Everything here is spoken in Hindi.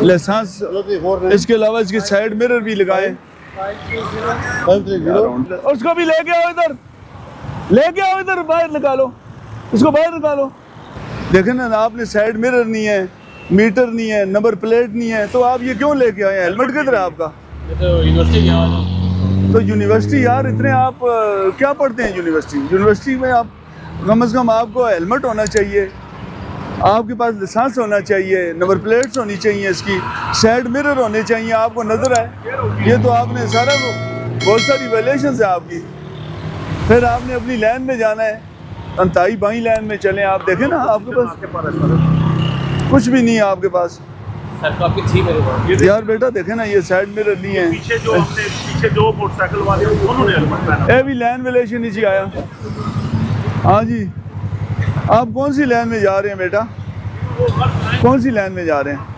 लाइसेंस, इसके अलावा इसकी साइड मिरर भी लगाएं। और उसको भी लेके आओ इधर, लेके आओ इधर, बाहर निकालो, इसको बाहर निकालो। देखें ना, आपने साइड मिरर नहीं है, मीटर नहीं है, नंबर प्लेट नहीं है, तो आप ये क्यों लेके आए? हेलमेट किधर है आपका? तो यूनिवर्सिटी यार, इतने आप क्या पढ़ते हैं यूनिवर्सिटी में? आप कम से कम आपको हेलमेट होना चाहिए, आपके पास लाइसेंस होना चाहिए, नंबर प्लेट्स होनी चाहिए, इसकी साइड मिरर होने चाहिए, आपको नजर आए। ये तो आपने सारा बहुत सारी वैल्यूएशंस है आपकी। फिर आपने अपनी लाइन में जाना है, अंताई बाई लाइन में चलें। आप देखें ना, आपके पास कुछ भी नहीं है आपके पास। यार बेटा देखे ना, ये साइड मिरर नहीं है। पीछे जो मोटरसाइकिल वाले उन्होंने हेलमेट पहना है। भी लाइन वालेशन नीचे आया। हाँ जी, आप कौन सी लाइन में जा रहे हैं बेटा? कौन सी लाइन में जा रहे हैं?